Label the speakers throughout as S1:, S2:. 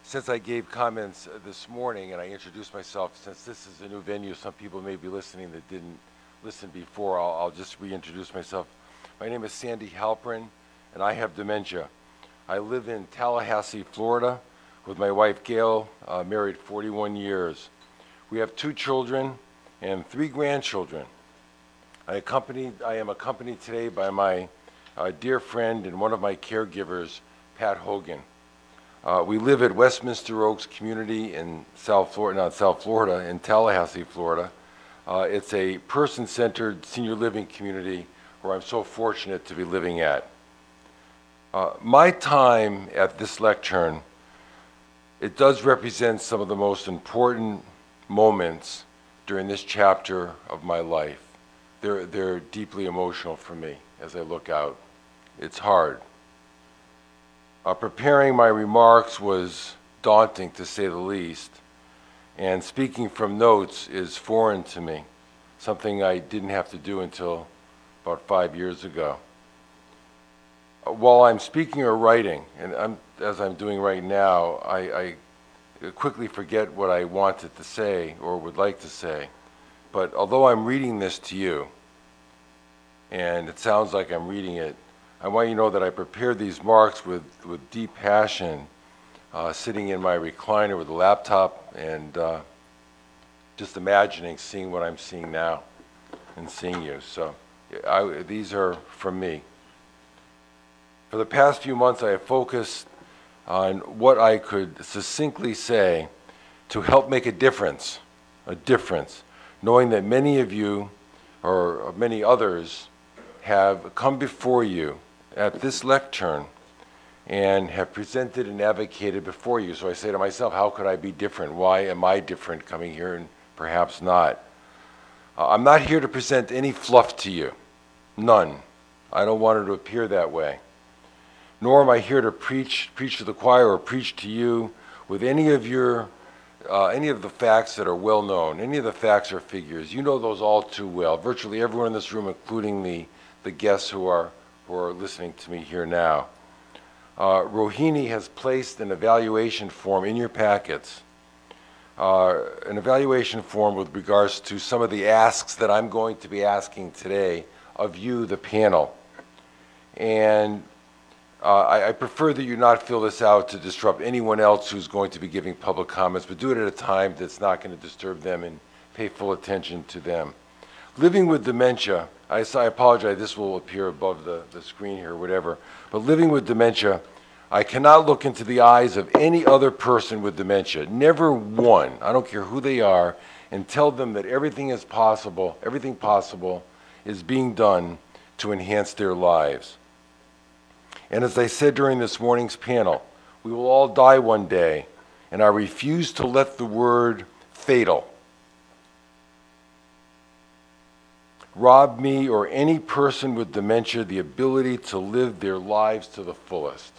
S1: Since I gave comments this morning and I introduced myself, since this is a new venue, some people may be listening that didn't listen before. I'll just reintroduce myself. My name is Sandy Halperin, and I have dementia. I live in Tallahassee, Florida, with my wife Gail, married 41 years. We have 2 children and 3 grandchildren. I am accompanied today by my dear friend and one of my caregivers, Pat Hogan. We live at Westminster Oaks Community in in Tallahassee, Florida. It's a person-centered senior living community where I'm so fortunate to be living at. My time at this lectern, it does represent some of the most important moments during this chapter of my life. They're deeply emotional for me as I look out. It's hard. Preparing my remarks was daunting, to say the least, and speaking from notes is foreign to me, something I didn't have to do until about 5 years ago. While I'm speaking or writing, and as I'm doing right now, I quickly forget what I wanted to say or would like to say. But although I'm reading this to you, and it sounds like I'm reading it, I want you to know that I prepared these marks with deep passion, sitting in my recliner with a laptop and just imagining seeing what I'm seeing now and seeing you. So these are from me. For the past few months, I have focused on what I could succinctly say to help make a difference, knowing that many of you or many others have come before you at this lectern and have presented and advocated before you. So I say to myself, how could I be different? Why am I different coming here and perhaps not? I'm not here to present any fluff to you. None. I don't want it to appear that way. Nor am I here to preach to the choir or preach to you with any of the facts that are well known, any of the facts or figures. You know those all too well. Virtually everyone in this room, including the guests who are listening to me here now. Rohini has placed an evaluation form in your packets, an evaluation form with regards to some of the asks that I'm going to be asking today of you, the panel. And I prefer that you not fill this out to disrupt anyone else who's going to be giving public comments, but do it at a time that's not going to disturb them and pay full attention to them. Living with dementia, I apologize, this will appear above the screen here or whatever, but living with dementia, I cannot look into the eyes of any other person with dementia, never one, I don't care who they are, and tell them that everything possible is being done to enhance their lives. And as I said during this morning's panel, we will all die one day, and I refuse to let the word fatal rob me or any person with dementia the ability to live their lives to the fullest.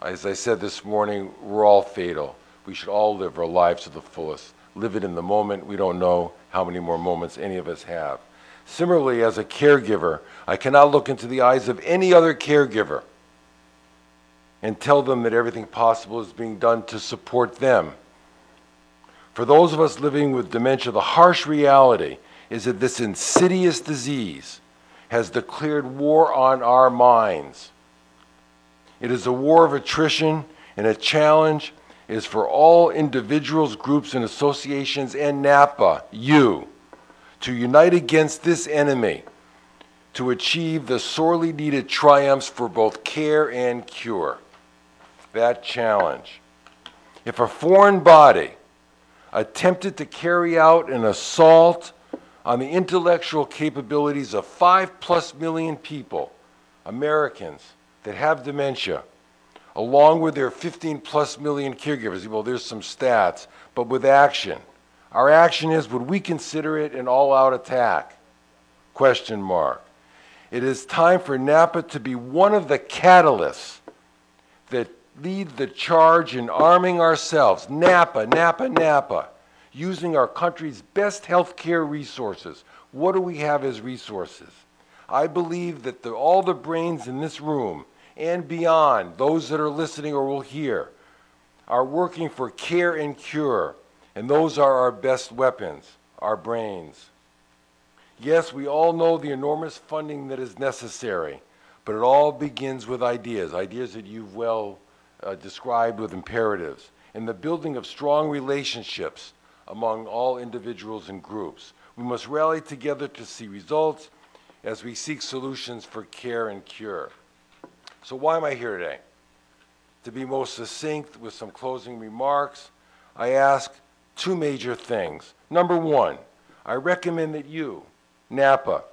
S1: As I said this morning, we're all fatal. We should all live our lives to the fullest. Live it in the moment. We don't know how many more moments any of us have. Similarly, as a caregiver, I cannot look into the eyes of any other caregiver and tell them that everything possible is being done to support them. For those of us living with dementia, the harsh reality is that this insidious disease has declared war on our minds. It is a war of attrition, and a challenge is for all individuals, groups, and associations, and NAPA, you, to unite against this enemy to achieve the sorely needed triumphs for both care and cure. That challenge. If a foreign body attempted to carry out an assault on the intellectual capabilities of 5+ million people, Americans, that have dementia, along with their 15+ million caregivers, well, there's some stats, but with action. Our action is, would we consider it an all-out attack? Question mark. It is time for NAPA to be one of the catalysts that lead the charge in arming ourselves, NAPA, using our country's best healthcare resources. What do we have as resources? I believe that all the brains in this room and beyond, those that are listening or will hear, are working for care and cure, and those are our best weapons, our brains. Yes, we all know the enormous funding that is necessary, but it all begins with ideas, ideas that you've well described with imperatives, and the building of strong relationships among all individuals and groups. We must rally together to see results as we seek solutions for care and cure. So why am I here today? To be most succinct with some closing remarks, I ask two major things. Number one, I recommend that you, NAPA,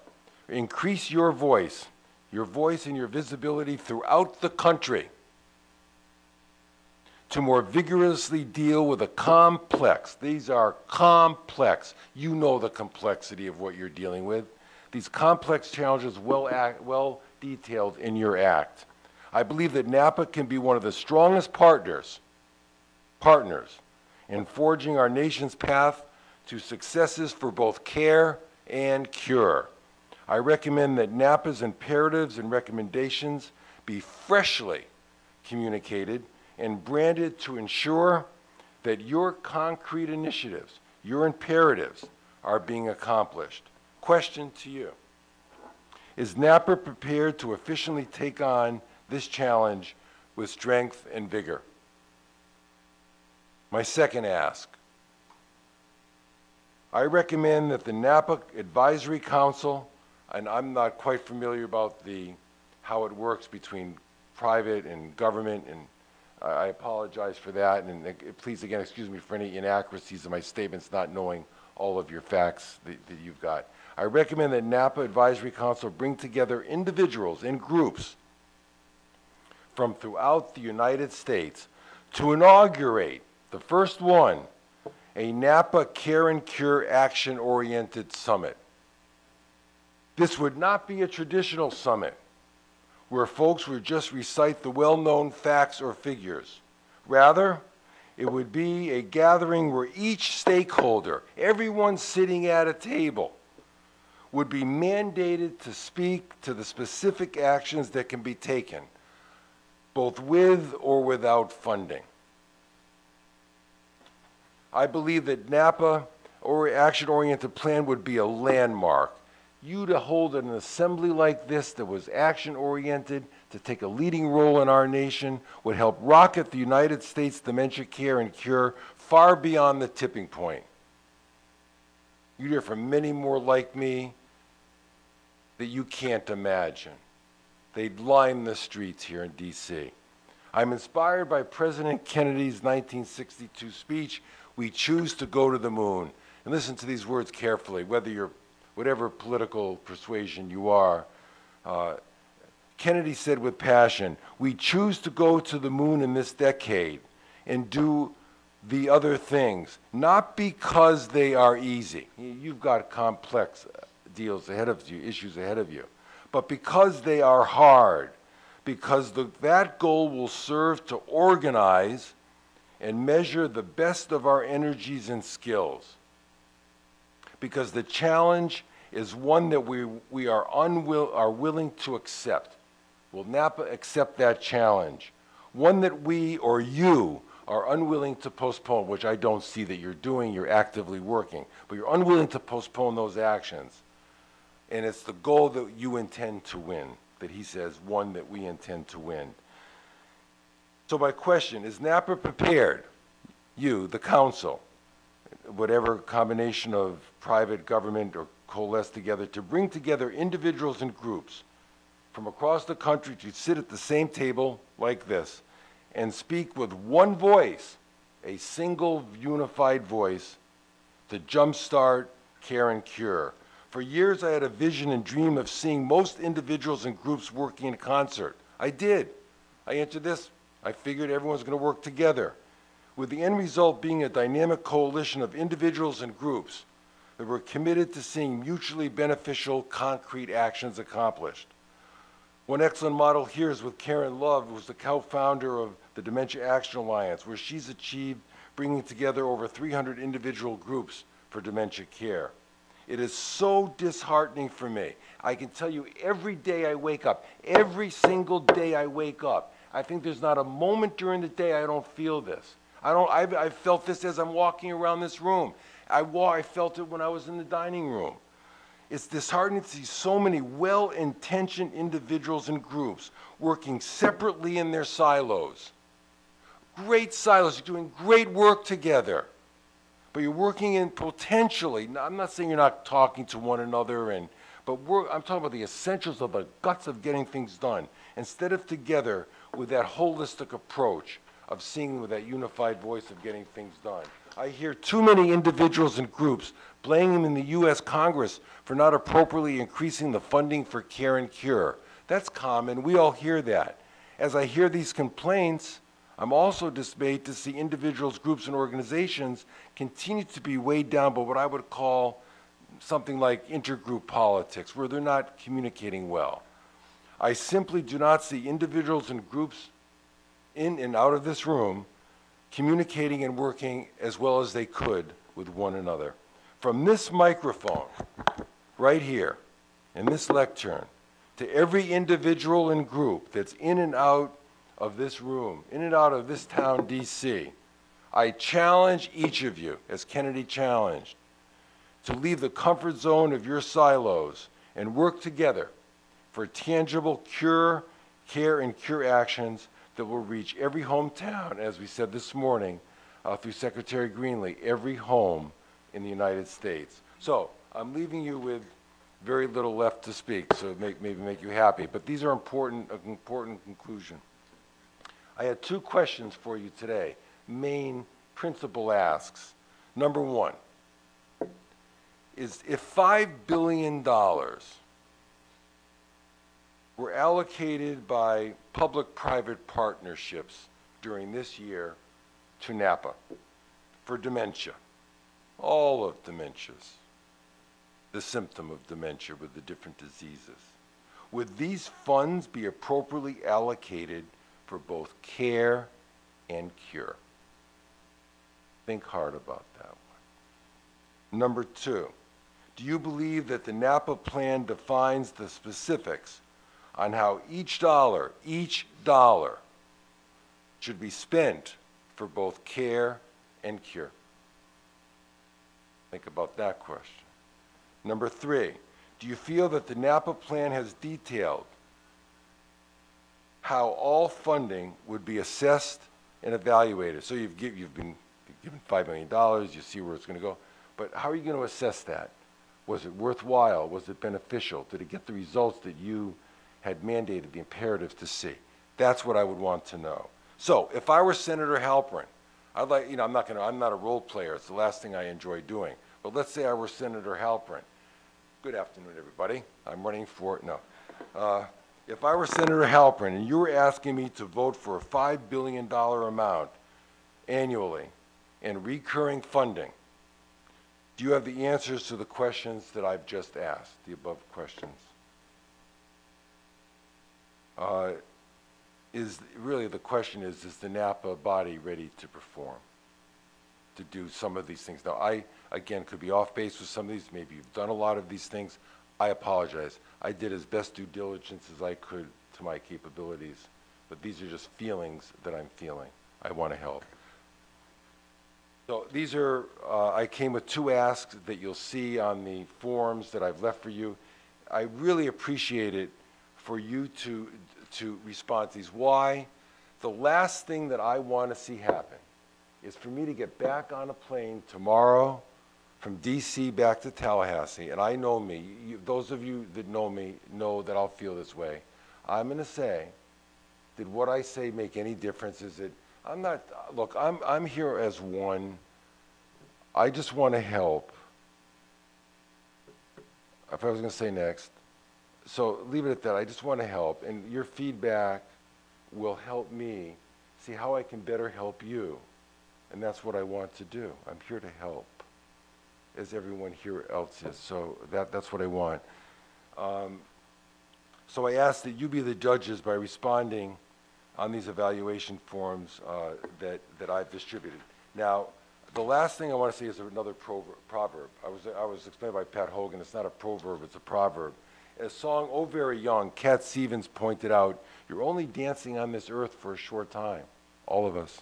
S1: increase your voice and your visibility throughout the country to more vigorously deal with a complex, these are complex, you know the complexity of what you're dealing with, these complex challenges well detailed in your act. I believe that NAPA can be one of the strongest partners in forging our nation's path to successes for both care and cure. I recommend that NAPA's imperatives and recommendations be freshly communicated and branded to ensure that your concrete initiatives, your imperatives, are being accomplished. Question to you. Is NAPA prepared to efficiently take on this challenge with strength and vigor? My second ask. I recommend that the NAPA Advisory Council, and I'm not quite familiar about how it works between private and government, and I apologize for that, and please again excuse me for any inaccuracies in my statements, not knowing all of your facts that you've got. I recommend that NAPA Advisory Council bring together individuals and groups from throughout the United States to inaugurate, the first one, a NAPA Care and Cure action-oriented summit. This would not be a traditional summit where folks would just recite the well-known facts or figures. Rather, it would be a gathering where each stakeholder, everyone sitting at a table, would be mandated to speak to the specific actions that can be taken, both with or without funding. I believe that NAPA or action-oriented plan would be a landmark. You to hold an assembly like this that was action-oriented, to take a leading role in our nation, would help rocket the United States dementia care and cure far beyond the tipping point. You'd hear from many more like me that you can't imagine. They'd line the streets here in D.C. I'm inspired by President Kennedy's 1962 speech, "We choose to go to the moon." And listen to these words carefully, whatever political persuasion you are. Kennedy said with passion, "We choose to go to the moon in this decade and do the other things, not because they are easy." You've got complex deals ahead of you, issues ahead of you, but because they are hard, because that goal will serve to organize and measure the best of our energies and skills. Because the challenge is one that we are willing to accept. Will NAPA accept that challenge? One that we or you are unwilling to postpone, which I don't see that you're doing, you're actively working, but you're unwilling to postpone those actions. And it's the goal that you intend to win, that he says, one that we intend to win. So my question, is NAPA prepared, you, the council, whatever combination of private, government, or coalesce together, to bring together individuals and groups from across the country to sit at the same table like this and speak with one voice, a single unified voice, to jumpstart care and cure? For years I had a vision and dream of seeing most individuals and groups working in concert. I did. I answered this. I figured everyone's going to work together, with the end result being a dynamic coalition of individuals and groups that were committed to seeing mutually beneficial, concrete actions accomplished. One excellent model here is with Karen Love, who was the co-founder of the Dementia Action Alliance, where she's achieved bringing together over 300 individual groups for dementia care. It is so disheartening for me. I can tell you every day I wake up, every single day I wake up, I think there's not a moment during the day I don't feel this. I've felt this as I'm walking around this room. I felt it when I was in the dining room. It's disheartening to see so many well-intentioned individuals and groups working separately in their silos. Great silos, you're doing great work together. But you're working in potentially, now, I'm not saying you're not talking to one another, but I'm talking about the essentials of the guts of getting things done. Instead of together with that holistic approach of seeing with that unified voice of getting things done. I hear too many individuals and groups blaming in the U.S. Congress for not appropriately increasing the funding for care and cure. That's common, we all hear that. As I hear these complaints, I'm also dismayed to see individuals, groups, and organizations continue to be weighed down by what I would call something like intergroup politics, where they're not communicating well. I simply do not see individuals and groups in and out of this room communicating and working as well as they could with one another. From this microphone, right here, in this lectern, to every individual and group that's in and out of this room, in and out of this town, D.C., I challenge each of you, as Kennedy challenged, to leave the comfort zone of your silos and work together for tangible care, and cure actions that will reach every hometown, as we said this morning through Secretary Greenlee, every home in the United States. So I'm leaving you with very little left to speak, so maybe make you happy. But these are important conclusion. I had two questions for you today, main principal asks. Number one is if $5 billion were allocated by public-private partnerships during this year to NAPA for dementia, all of dementias, the symptom of dementia with the different diseases, would these funds be appropriately allocated for both care and cure? Think hard about that one. Number two, do you believe that the NAPA plan defines the specifics on how each dollar should be spent for both care and cure? Think about that question. Number three, do you feel that the NAPA plan has detailed how all funding would be assessed and evaluated? So you've been given $5 million, you see where it's going to go, but how are you going to assess that? Was it worthwhile? Was it beneficial? Did it get the results that you had mandated the imperatives to see? That's what I would want to know. So if I were Senator Halperin, I'd like, I'm not a role player, it's the last thing I enjoy doing, but let's say I were Senator Halperin. Good afternoon, everybody. I'm running for, if I were Senator Halperin and you were asking me to vote for a $5 billion amount annually in recurring funding, do you have the answers to the questions that I've just asked, the above questions? Really the question is the NAPA body ready to perform, to do some of these things? Now, I, again, could be off base with some of these. Maybe you've done a lot of these things. I apologize. I did as best due diligence as I could to my capabilities, but these are just feelings that I'm feeling. I want to help. So these are, I came with two asks that you'll see on the forms that I've left for you. I really appreciate it for you to respond to these. Why? The last thing that I want to see happen is for me to get back on a plane tomorrow from DC back to Tallahassee, and I know me, those of you that know me know that I'll feel this way. I'm going to say, did what I say make any difference? Is it, I'm not, look, I'm here as one. I just want to help. If I was going to say next, so leave it at that. I just want to help, and your feedback will help me see how I can better help you, and that's what I want to do. I'm here to help, as everyone here else is, so that's what I want. So I ask that you be the judges by responding on these evaluation forms that I've distributed. Now, the last thing I want to say is another proverb. I was explained by Pat Hogan, it's not a proverb, it's a proverb. A song, Oh Very Young, Cat Stevens pointed out, you're only dancing on this earth for a short time, all of us.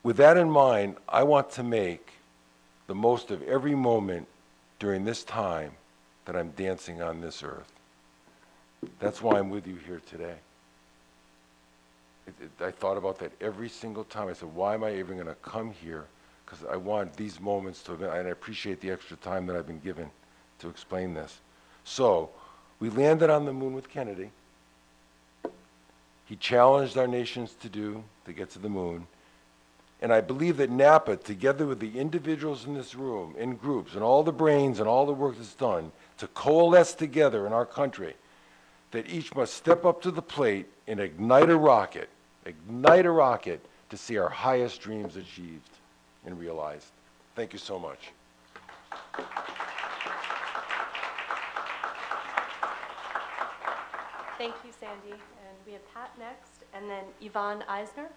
S1: With that in mind, I want to make the most of every moment during this time that I'm dancing on this earth. That's why I'm with you here today. I thought about that every single time. I said, why am I even going to come here? Because I want these moments to, and I appreciate the extra time that I've been given to explain this. So, we landed on the moon with Kennedy. He challenged our nations to get to the moon. And I believe that NAPA, together with the individuals in this room, in groups, and all the brains and all the work that's done, to coalesce together in our country, that each must step up to the plate and ignite a rocket to see our highest dreams achieved and realized. Thank you so much.
S2: Thank you, Sandy. And we have Pat next, and then Yvonne Eisner.